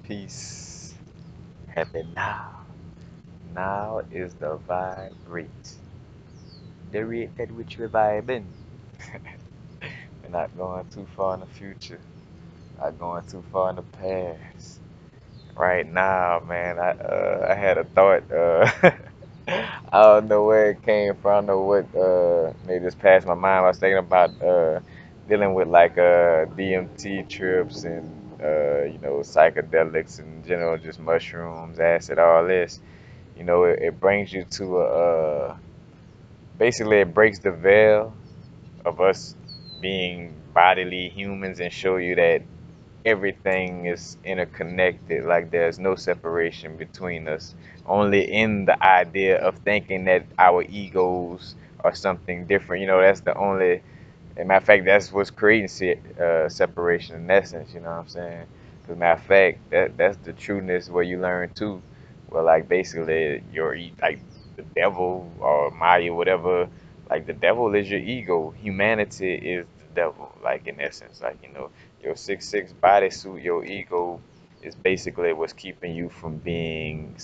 Peace. Happy now. Now is the vibrate. The rate at which we're vibing. We're not going too far in the future. Not going too far in the past. Right now, man, I had a thought. I don't know where it came from. I don't know what maybe just passed my mind. I was thinking about dealing with like DMT trips and psychedelics in general, just mushrooms, acid, all this. It brings you to basically it breaks the veil of us being bodily humans and show you that everything is interconnected. Like there's no separation between us. Only in the idea of thinking that our egos are something different. That's the only. As a matter of fact, that's what's creating separation in essence. You know what I'm saying? Because matter of fact, that's the trueness where you learn too. Well, like basically, like the devil or Maya, whatever. Like the devil is your ego. Humanity is the devil. Like in essence, like your 6'6" bodysuit, your ego is basically what's keeping you from being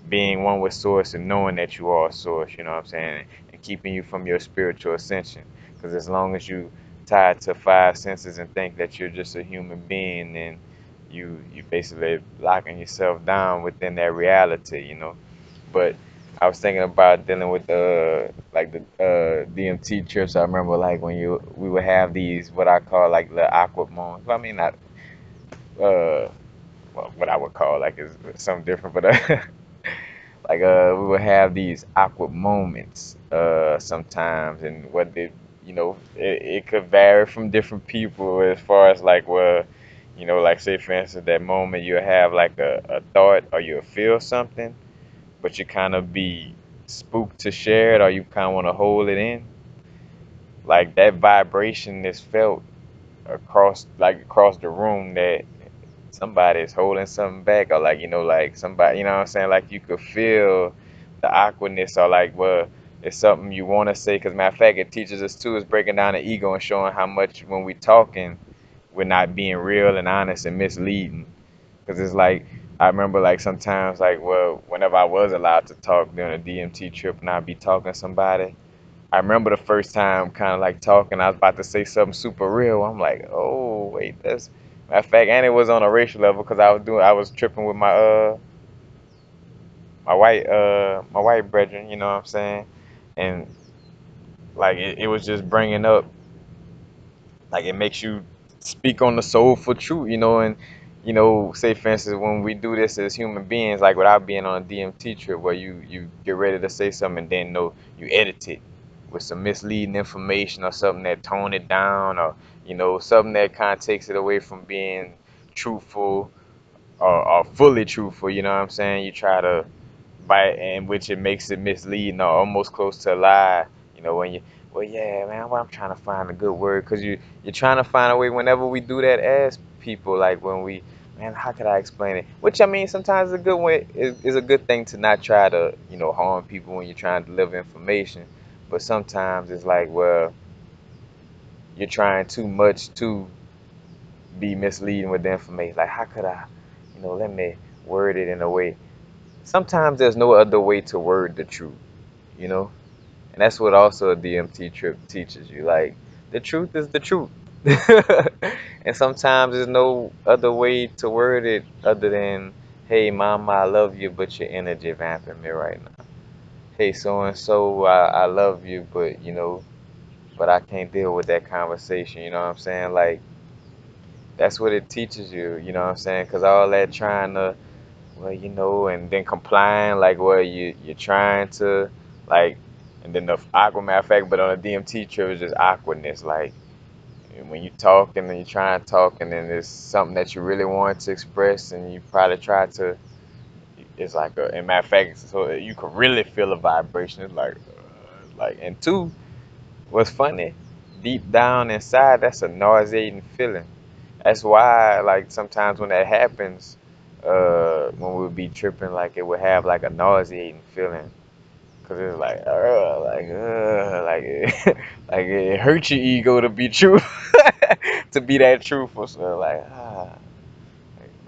one with source and knowing that you are source, you know what I'm saying? And keeping you from your spiritual ascension. Because as long as you tied to five senses and think that you're just a human being, then you basically locking yourself down within that reality. But I was thinking about dealing with like the DMT trips. I remember like when we would have these what I call like the awkward moments. Well, I mean not uh well, what I would call like is something different, but like we would have these awkward moments sometimes, and it could vary from different people as far as like like say for instance that moment you have like a thought or you feel something, but you kind of be spooked to share it or you kind of want to hold it in. Like that vibration is felt across the room that somebody is holding something back, or like somebody, you know what I'm saying, like you could feel the awkwardness, or like, well, it's something you want to say, because matter of fact it teaches us too, is breaking down the ego and showing how much when we talking we're not being real and honest and misleading. Because it's like I remember like sometimes, like, well, whenever I was allowed to talk during a DMT trip and I'd be talking to somebody, I remember the first time kind of like talking, I was about to say something super real. I'm like, oh wait, that's matter of fact, and it was on a racial level because I was tripping with my white brethren, you know what I'm saying, and like it was just bringing up, like it makes you speak on the soulful truth, and say for instance when we do this as human beings, like without being on a DMT trip where you get ready to say something and then you edit it with some misleading information or something that tone it down, or something that kind of takes it away from being truthful, or fully truthful, you know what I'm saying? You try to by in which it makes it misleading or almost close to a lie. When you, well, yeah, man, well, I'm trying to find a good word, because you're trying to find a way. Whenever we do that as people, like when we, man, how could I explain it? Which I mean, sometimes a good way is a good thing to not try to harm people when you're trying to deliver information. But sometimes it's like, well, you're trying too much to be misleading with the information. Like, how could I, let me word it in a way. Sometimes there's no other way to word the truth, you know? And that's what also a DMT trip teaches you. Like, the truth is the truth. And sometimes there's no other way to word it other than, hey, mama, I love you, but your energy vamping me right now. Hey, so and so, I love you, but I can't deal with that conversation. You know what I'm saying? Like, that's what it teaches you. You know what I'm saying? Because all that trying to, well, and then complying, like, well, you're trying to, like, and then the awkward, matter of fact, but on a DMT trip, it's just awkwardness, like, when you talk and then you try and talk, and then there's something that you really want to express, and you probably try to, it's like, and matter of fact, so you can really feel a vibration. It's and two, what's funny, deep down inside, that's a nauseating feeling. That's why, like, sometimes when that happens, when we would be tripping, like, it would have like a nauseating feeling, cause it's like like it hurts your ego to be true, to be that truthful. So like,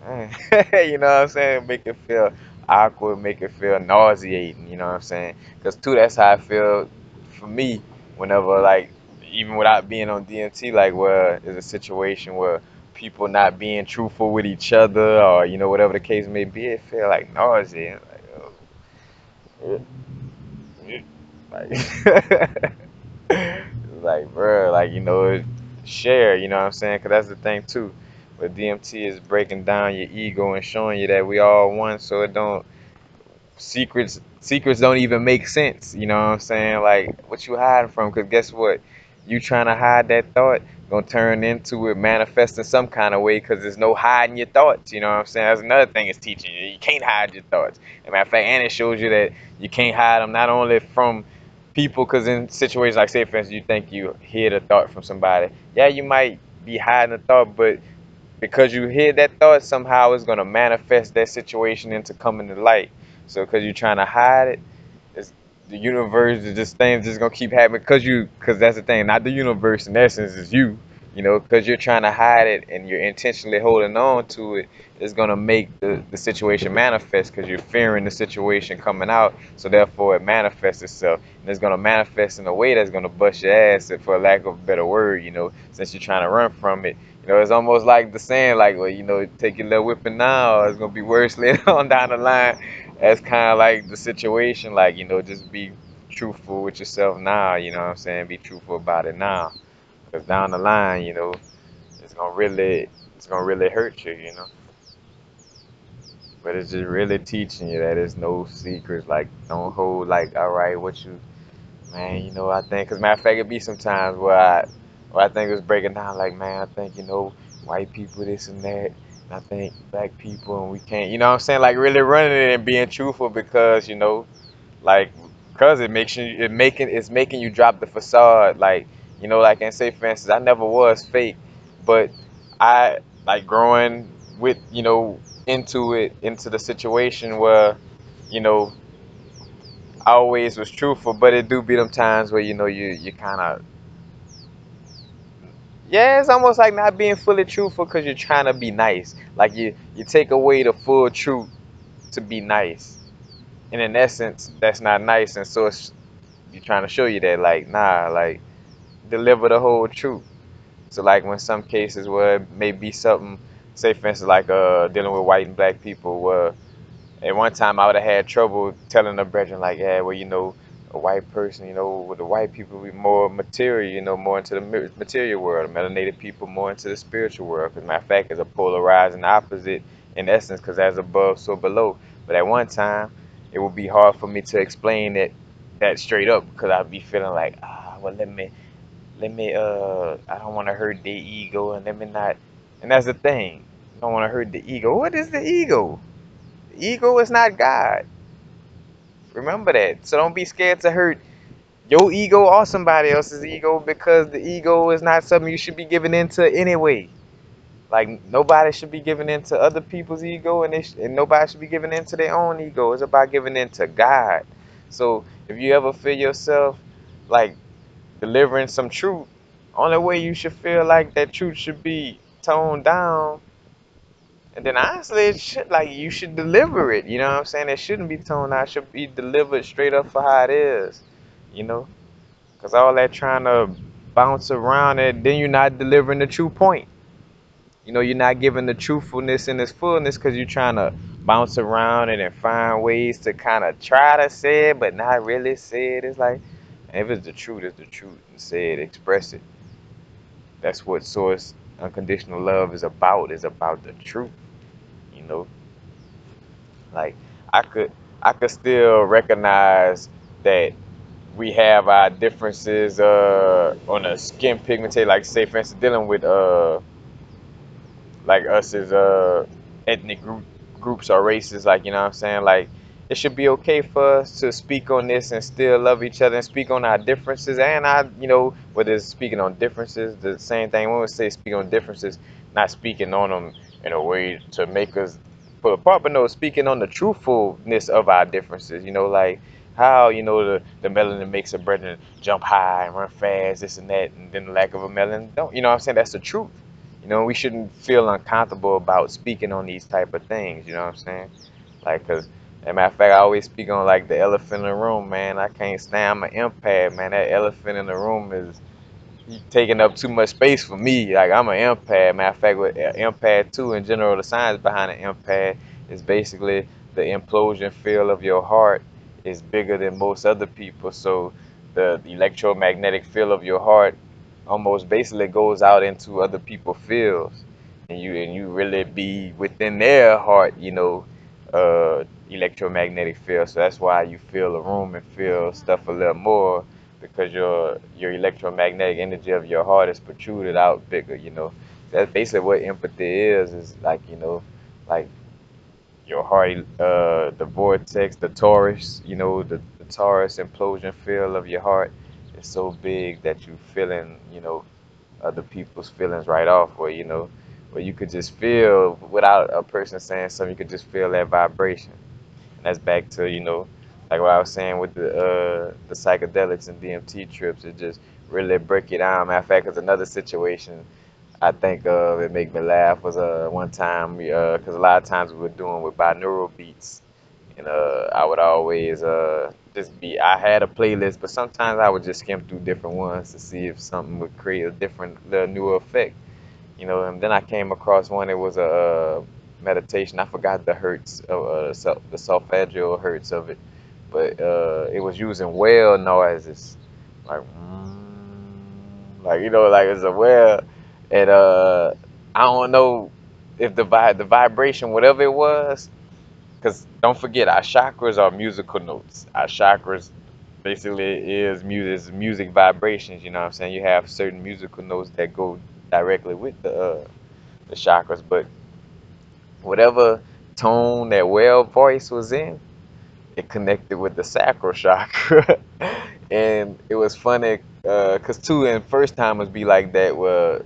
You know what I'm saying? Make it feel awkward, make it feel nauseating, you know what I'm saying? Because, too, that's how I feel for me whenever, like, even without being on DMT, like, where there's a situation where people not being truthful with each other or, whatever the case may be, it feel like nauseating. Like, like, like, bro, like, share, you know what I'm saying? Because that's the thing, too. But DMT is breaking down your ego and showing you that we all one, so it don't secrets don't even make sense. You know what I'm saying? Like, what you hiding from? Because guess what? You trying to hide that thought gonna turn into it manifesting some kind of way. Because there's no hiding your thoughts. You know what I'm saying? That's another thing it's teaching you. You can't hide your thoughts. As a matter of fact, and it shows you that you can't hide them not only from people. Because in situations like, say, for instance, you think you hear the thought from somebody. Yeah, you might be hiding the thought, but because you hear that thought, somehow it's gonna manifest that situation into coming to light. So because you're trying to hide it, it's the universe is just things just gonna keep happening because that's the thing. Not the universe in essence is you. Because you're trying to hide it and you're intentionally holding on to it, it's gonna make the situation manifest because you're fearing the situation coming out. So therefore, it manifests itself, and it's gonna manifest in a way that's gonna bust your ass, for lack of a better word. Since you're trying to run from it. It's almost like the saying, like, well, take your little whipping now, or it's gonna be worse later on down the line. That's kind of like the situation, like, just be truthful with yourself now, you know what I'm saying? Be truthful about it now. Because down the line, it's gonna really, it's gonna really hurt you, But it's just really teaching you that there's no secrets. Like, don't hold, like, all right, what you, man, I think, because matter of fact, it be sometimes where I think it was breaking down, like, man, I think, white people, this and that. And I think black people, and we can't, you know what I'm saying? Like, really running it and being truthful because, like, cause it's making you drop the facade, like, like, and say, for instance, I never was fake, but I, like, growing with, into the situation where, you know I always was truthful, but it do be them times where, you kind of, yeah, it's almost like not being fully truthful because you're trying to be nice, like, you take away the full truth to be nice, and in essence that's not nice, and so it's you're trying to show you that, like, nah, like, deliver the whole truth. So, like, when some cases where it may be something, say, for instance, like, dealing with white and black people, where at one time I would have had trouble telling a brethren, like, yeah, well, a white person, with the white people, we more material, more into the material world, the melanated people more into the spiritual world, because, matter of fact, it's a polarizing opposite in essence, because as above so below. But at one time it would be hard for me to explain that straight up, because I'd be feeling like, well, let me I don't want to hurt their ego, and let me not, and that's the thing, I don't want to hurt the ego. What is the ego? The ego is not God. Remember that. So don't be scared to hurt your ego or somebody else's ego, because the ego is not something you should be giving into anyway. Like, nobody should be giving into other people's ego, and nobody should be giving into their own ego. It's about giving into God. So if you ever feel yourself, like, delivering some truth, only way you should feel like that truth should be toned down. And then honestly, it should, like, you should deliver it. You know what I'm saying? It shouldn't be toned out. It should be delivered straight up for how it is. You know, because all that trying to bounce around it, then you're not delivering the true point. You're not giving the truthfulness in its fullness, because you're trying to bounce around it and find ways to kind of try to say it, but not really say it. It's like, if it's the truth, it's the truth. And say it, express it. That's what source unconditional love is about. Is about the truth. You know, like, I could I could still recognize that we have our differences on a skin pigmentation, like, say, for instance, dealing with like us as ethnic groups or races, like, you know what I'm saying, like, it should be okay for us to speak on this and still love each other and speak on our differences, and whether it's speaking on differences, the same thing when we say speak on differences, not speaking on them in a way to make us pull apart, but no, speaking on the truthfulness of our differences, like how, the melanin makes a brethren jump high and run fast, this and that, and then the lack of a melanin don't, you know what I'm saying, that's the truth. You know, we shouldn't feel uncomfortable about speaking on these type of things. You know what I'm saying? Like, cause, as a matter of fact, I always speak on like the elephant in the room, man. I can't stand. I'm an empath, man. That elephant in the room is taking up too much space for me. Like I'm an empath. Matter of fact, with empath too, in general, the science behind an empath is basically the implosion field of your heart is bigger than most other people. So the electromagnetic field of your heart almost basically goes out into other people's fields, and you really be within their heart, electromagnetic field. So that's why you feel the room and feel stuff a little more because your electromagnetic energy of your heart is protruded out bigger. That's basically what empathy is like, like your heart, the vortex, the torus, the torus implosion field of your heart is so big that you feeling, other people's feelings right off, where you could just feel without a person saying something, you could just feel that vibration. And that's back to, like what I was saying with the psychedelics and DMT trips. It just really break it down. Matter of fact, because another situation I think of, it make me laugh, was one time, because a lot of times we were doing with binaural beats, and I would always just be, I had a playlist, but sometimes I would just skim through different ones to see if something would create a different, little newer effect. And then I came across one. It was a meditation. I forgot the hertz of the solfeggio hertz of it, but it was using whale noises, like like like it's a whale, and I don't know if the vibration, whatever it was, because don't forget our chakras are musical notes. Our chakras basically is music vibrations. You know what I'm saying? You have certain musical notes that go directly with the chakras, but whatever tone that whale voice was in, it connected with the sacral chakra. And it was funny because two and first timers be like that. Well,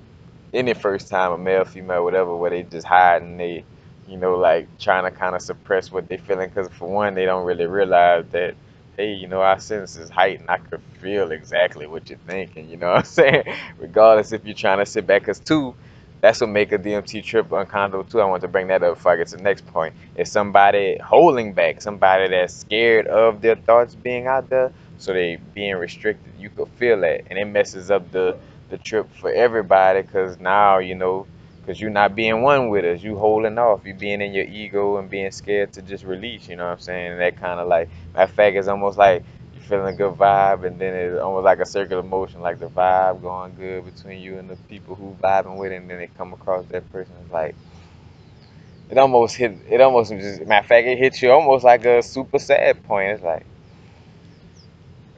any first time, a male, female, whatever, where they just hide and they, like trying to kind of suppress what they feeling. Because for one, they don't really realize that, hey, our sense is heightened. I could feel exactly what you're thinking. You know what I'm saying? Regardless if you're trying to sit back. Because two, that's what make a DMT trip uncomfortable too. I want to bring that up before I get to the next point. Is somebody holding back, somebody that's scared of their thoughts being out there, so they being restricted. You could feel that, and it messes up the trip for everybody because now because you're not being one with us, you holding off, you being in your ego and being scared to just release. You know what I'm saying? And that kind of like, matter of fact, it's almost like you feeling a good vibe, and then it's almost like a circular motion, like the vibe going good between you and the people who vibing with it, and then they come across that person. It's like it almost just, matter of fact, it hits you almost like a super sad point. It's like,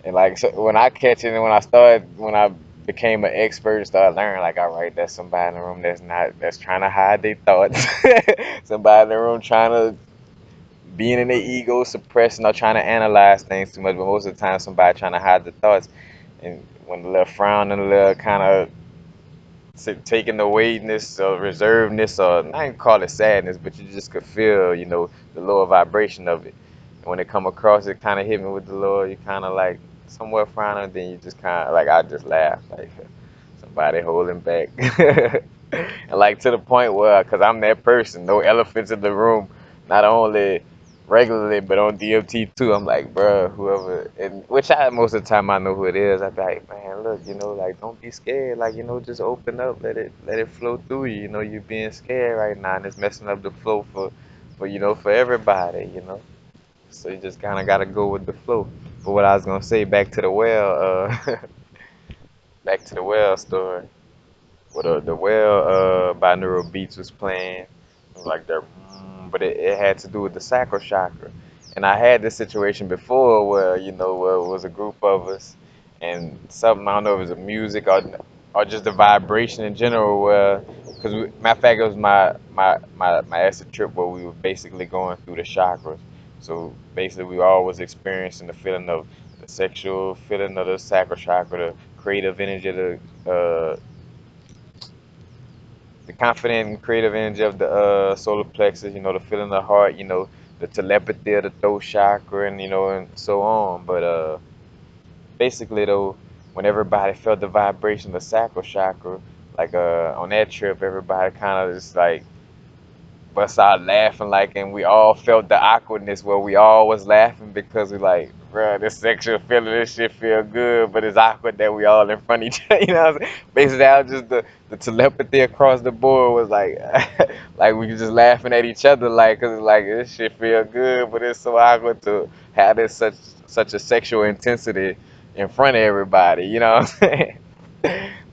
and like, so when I catch it, and when I became an expert and started learning, like, all right, that's somebody in the room that's trying to hide their thoughts. Somebody in the room trying to being in their ego, suppressing or trying to analyze things too much. But most of the time, somebody trying to hide the thoughts. And when the little frown and the little kind of taking the weightness or reservedness, or I ain't call it sadness, but you just could feel, the lower vibration of it. And when it come across, it kind of hit me with the lower, you kind of like somewhat frowning, then you just kind of like, I just laugh, like somebody holding back. And like to the point where, cause I'm that person, no elephants in the room, not only regularly but on DMT too. I'm like, bruh, whoever, and which I most of the time I know who it is. I be like, man, look, like don't be scared, like just open up, let it flow through you. You're being scared right now, and it's messing up the flow for everybody. So you just kind of gotta go with the flow. But what I was gonna say, back to the well, back to the well story. Well, the well binaural beats was playing, it was like that, but it had to do with the sacral chakra. And I had this situation before where where it was a group of us, and something, I don't know if it was the music or just the vibration in general. Where, because matter of fact, it was my acid trip where we were basically going through the chakras. So basically, we all was experiencing the feeling of the sexual feeling of the sacral chakra, the creative energy, the confident and creative energy of the solar plexus, the feeling of the heart, the telepathy of the throat chakra, and and so on. But basically though, when everybody felt the vibration of the sacral chakra, like on that trip, everybody kind of just like bust out laughing, like, and we all felt the awkwardness where we all was laughing because we like, bruh, this sexual feeling, this shit feel good, but it's awkward that we all in front of each other. You know what I'm saying? Basically, that was just the telepathy across the board was like, like we was just laughing at each other, like, cause it's like this shit feel good, but it's so awkward to have this such a sexual intensity in front of everybody. You know what I'm saying?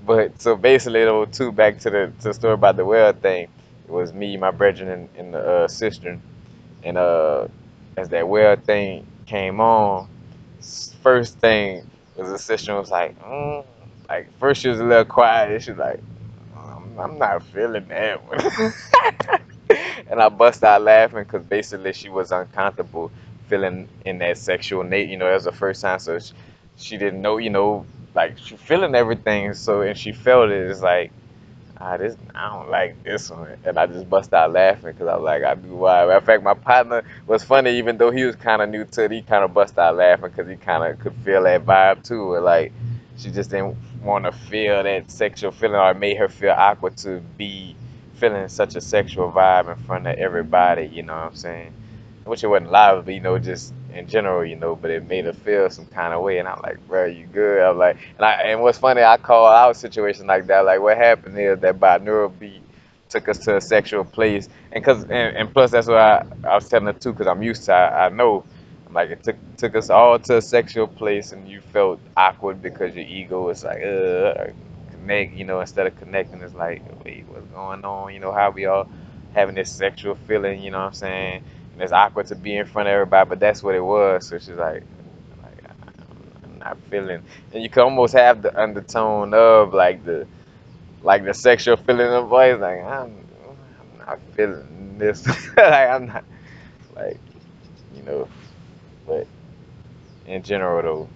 But so basically, though, too, back to the story about the well thing. It was me, my brethren, and the sister. And as that well thing came on, first thing was the sister was like, like first she was a little quiet. And she was like, I'm not feeling that one. And I bust out laughing because basically she was uncomfortable feeling in that sexual Nate. You know, that was the first time, so she didn't know. You know, like she feeling everything. So and she felt it. It's like this I don't like this one, and I just bust out laughing because I was like, I do why. Matter of fact, my partner was funny, even though he was kind of new to it. He kind of bust out laughing because he kind of could feel that vibe too. Where, like she just didn't want to feel that sexual feeling, or it made her feel awkward to be feeling such a sexual vibe in front of everybody. You know what I'm saying? Which it wasn't live, but just in general, but it made her feel some kind of way. And I'm like, bro, you good? I'm like, and what's funny, I call out situations like that. Like, what happened is that binaural beat took us to a sexual place, and plus that's what I was telling her too, because I'm used to, I know. I'm like, it took us all to a sexual place, and you felt awkward because your ego was like, connect, instead of connecting, it's like, wait, what's going on? How we all having this sexual feeling, you know what I'm saying? And it's awkward to be in front of everybody, but that's what it was. So she's like I'm not feeling, and you can almost have the undertone of like the sexual feeling of the voice, like I'm not feeling this, like I'm not like you know, but in general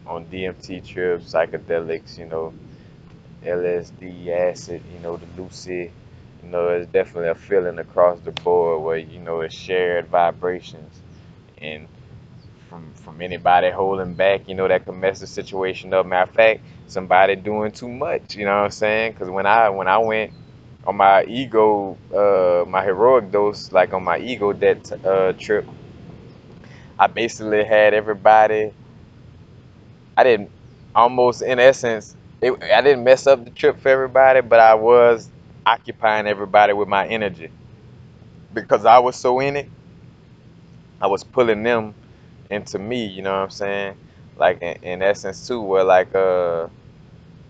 though, on DMT trips, psychedelics, LSD, acid, the lucid, it's definitely a feeling across the board where it's shared vibrations and from anybody holding back, that could mess the situation up. Matter of fact, somebody doing too much, you know what I'm saying? Because when I went on my ego, my heroic dose, like on my ego that trip, I basically had everybody. I didn't almost in essence, I didn't mess up the trip for everybody, but I was occupying everybody with my energy because I was so in it. I was pulling them into me, you know what I'm saying? Like in essence too, where like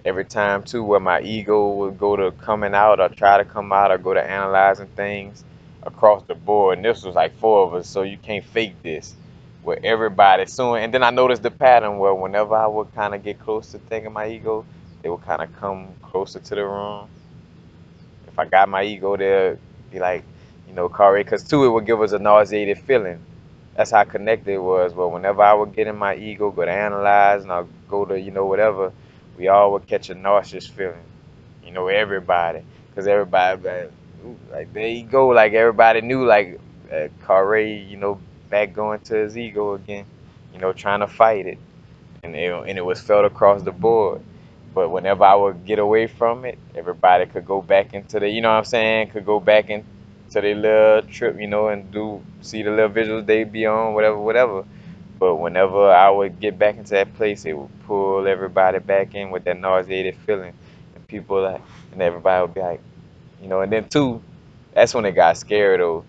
every time too where my ego would go to coming out or try to come out or go to analyzing things across the board. And this was like four of us, so you can't fake this. Where everybody soon and then I noticed the pattern where whenever I would kinda get close to thinking my ego, they would kinda come closer to the room. If I got my ego there, be like, Corey, because too, it would give us a nauseated feeling. That's how connected it was. But whenever I would get in my ego, go to analyze, and I'll go to, whatever, we all would catch a nauseous feeling. Everybody. Because everybody, like, there you go. Like, everybody knew, like, Corey, back going to his ego again, trying to fight it and it was felt across the board. But whenever I would get away from it, everybody could go back into the, what I'm saying, could go back into their little trip, and see the little visuals they be on, whatever, whatever. But whenever I would get back into that place, it would pull everybody back in with that nauseated feeling, and people like, and everybody would be like, and then too, that's when it got scary though,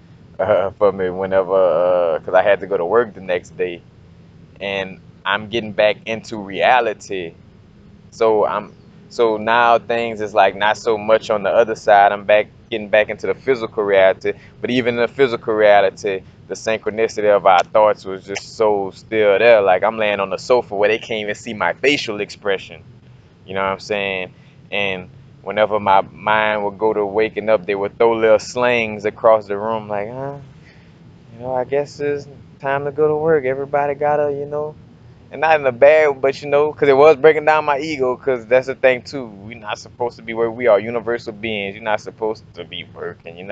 for me. Whenever, cause I had to go to work the next day, and I'm getting back into reality. So so now things is like not so much on the other side. I'm getting back into the physical reality. But even in the physical reality, the synchronicity of our thoughts was just so still there. Like I'm laying on the sofa where they can't even see my facial expression. You know what I'm saying? And whenever my mind would go to waking up, they would throw little slings across the room like, I guess it's time to go to work. Everybody gotta, and not in a bad, but because it was breaking down my ego. Because that's the thing too. We're not supposed to be where we are universal beings. You're not supposed to be working.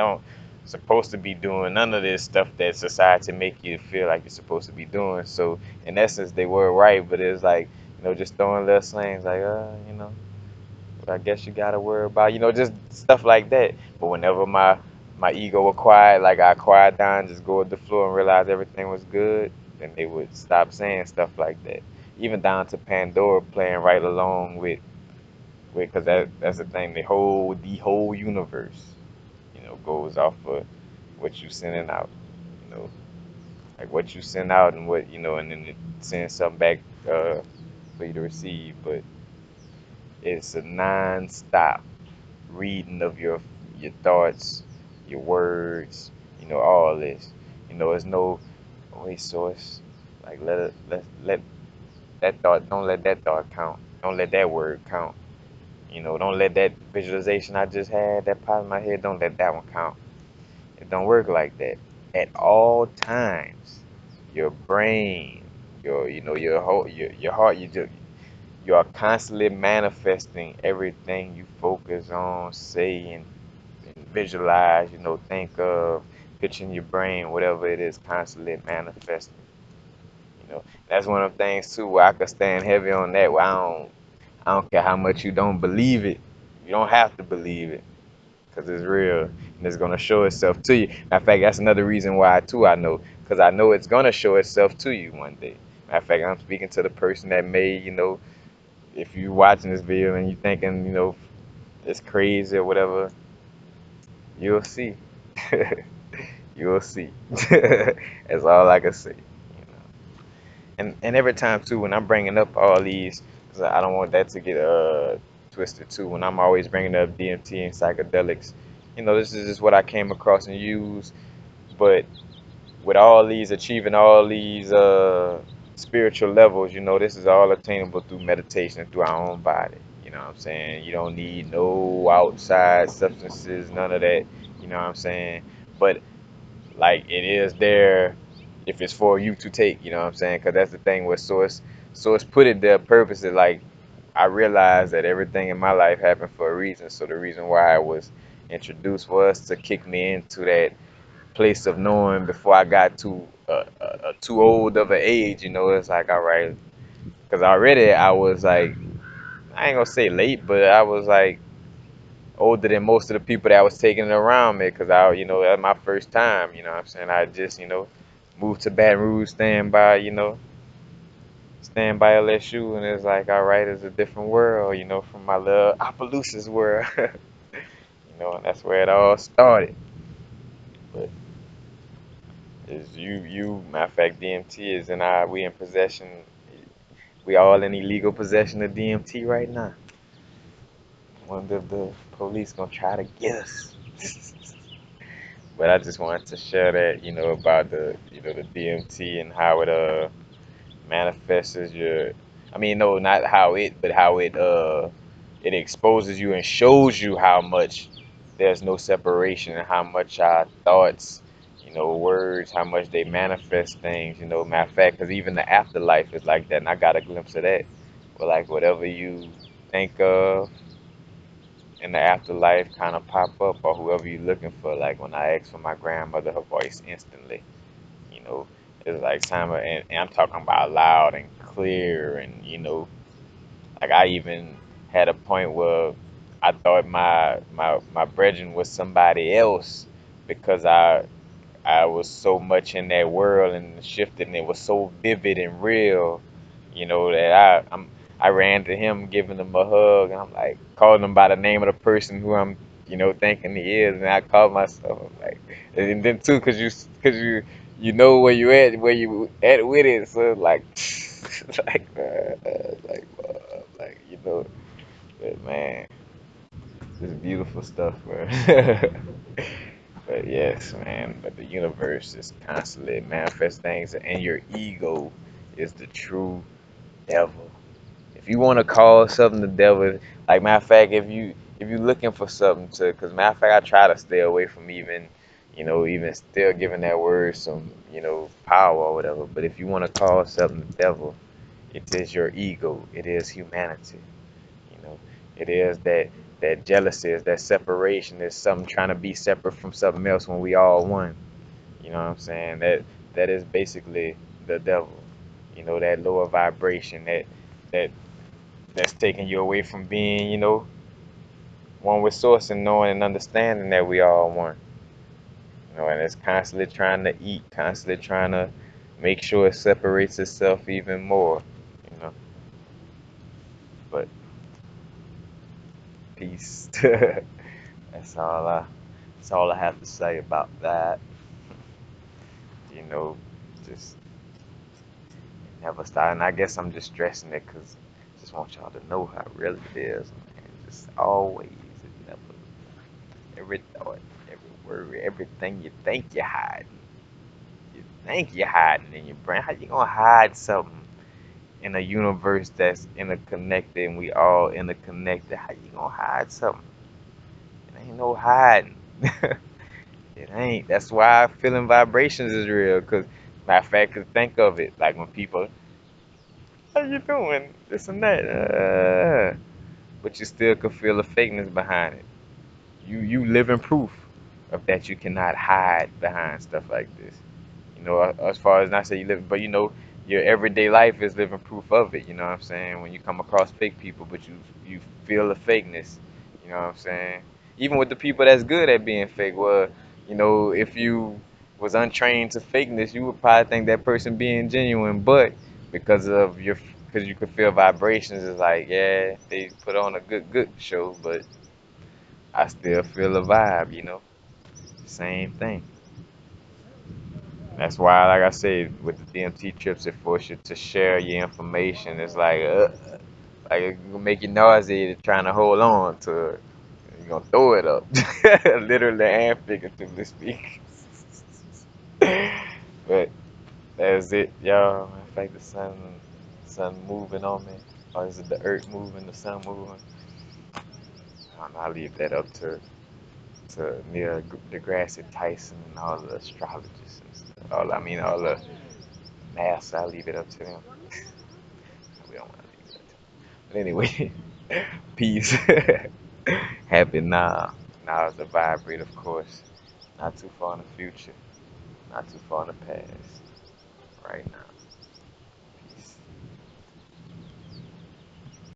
Supposed to be doing none of this stuff that society make you feel like you're supposed to be doing. So in essence, they were right, but it's like just throwing little slings like what I guess you gotta worry about, just stuff like that. But whenever my ego acquired, like I quiet down, just go with the flow and realize everything was good, then they would stop saying stuff like that. Even down to Pandora playing right along with, cause that's the thing. The whole universe, goes off of what you sending out. You know, like what you send out and what and then it sends something back for you to receive. But it's a non-stop reading of your thoughts, your words, all this. It's no wait source. Like let that thought don't let that thought count. Don't let that word count. Don't let that visualization I just had that popped in my head, don't let that one count. It don't work like that. At all times, your brain, your whole your heart, you are constantly manifesting everything you focus on, say, and visualize, think of, picture in your brain, whatever it is, constantly manifesting. That's one of the things too where I could stand heavy on that. Where I don't care how much you don't believe it. You don't have to believe it because it's real and it's gonna show itself to you. Matter of fact, that's another reason why too I know because I know it's gonna show itself to you one day. Matter of fact, I'm speaking to the person that may, if you watching this video and you thinking, it's crazy or whatever, you'll see. You'll see. That's all I can say. And every time too, when I'm bringing up all these, because I don't want that to get twisted too. When I'm always bringing up DMT and psychedelics, this is just what I came across and used. But with all these achieving all these spiritual levels, this is all attainable through meditation through our own body. You know what I'm saying? You don't need no outside substances, none of that. You know what I'm saying? But like it is there if it's for you to take. You know what I'm saying? Because that's the thing with Source put it there purposely. Like I realized that everything in my life happened for a reason. So the reason why I was introduced was to kick me into that place of knowing before I got too old of an age. It's like all right, because already I was like I ain't gonna say late, but I was like older than most of the people that was taking it around me because that's my first time. You know what I'm saying? I just moved to Baton Rouge, stand by LSU, and it's like all right, it's a different world. From my little Opelousas world. And that's where it all started. But is matter of fact, DMT is in we in possession. We all in illegal possession of DMT right now. Wonder if the police gonna try to get us. But I just wanted to share that, about the DMT and how it manifests your. I mean, no, not how it, but how it exposes you and shows you how much there's no separation and how much our thoughts, words, how much they manifest things. Matter of fact, because even the afterlife is like that, and I got a glimpse of that. But like whatever you think of in the afterlife kind of pop up, or whoever you're looking for. Like when I asked for my grandmother, her voice instantly, you know, it's like time, and I'm talking about loud and clear, and like I even had a point where I thought my brethren was somebody else because I was so much in that world and shifted, and it was so vivid and real, that I ran to him, giving him a hug, and I'm like calling him by the name of the person who I'm, thinking he is, and I called myself. I'm like, and then too, cause you know where you at with it, so like, but man, it's beautiful stuff, bro. But yes, man. But the universe is constantly manifest things, and your ego is the true devil. If you want to call something the devil, like matter of fact, if you looking for something to, because matter of fact, I try to stay away from even still giving that word some power or whatever. But if you want to call something the devil, it is your ego. It is humanity. You know, it is that jealousy, is that separation, is something trying to be separate from something else when we all one. You know what I'm saying? That is basically the devil. That lower vibration, that that's taking you away from being, one with source and knowing and understanding that we all one. You know, and it's constantly trying to eat, constantly trying to make sure it separates itself even more. You know, but peace. That's all I. That's all I have to say about that. You know, just never stop. And I guess I'm just stressing it because I just want y'all to know how real it is, man. Just always, and never, every thought, every word, everything you think you're hiding. You think you're hiding in your brain. How you gonna hide something in a universe that's interconnected and we all interconnected? How you gonna hide something? It ain't no hiding. It ain't. That's why feeling vibrations is real. Cause matter of fact, 'cause think of it like when people, how you doing? This and that. But you still can feel the fakeness behind it. You living proof of that you cannot hide behind stuff like this. You know, as far as not say you live, but you know, your everyday life is living proof of it. You know what I'm saying? When you come across fake people, but you feel the fakeness. You know what I'm saying? Even with the people that's good at being fake, well, you know, if you was untrained to fakeness, you would probably think that person being genuine, but because you could feel vibrations, it's like, yeah, they put on a good show, but I still feel a vibe. You know, same thing. That's why, like I said, with the DMT trips, it forces you to share your information. It's like it gonna make you nauseated trying to hold on to it. You're gonna throw it up, literally and figuratively speaking. But that's it, y'all. In fact, sun moving on me. Or is it the earth moving, the sun moving? I don't know. I leave that up to Neil deGrasse Tyson and all the astrologists and stuff. All the maths. I leave it up to them. We don't want to leave it up to them. But anyway, peace. Happy now. Now is the vibrate, of course. Not too far in the future. Not too far in the past. Right now.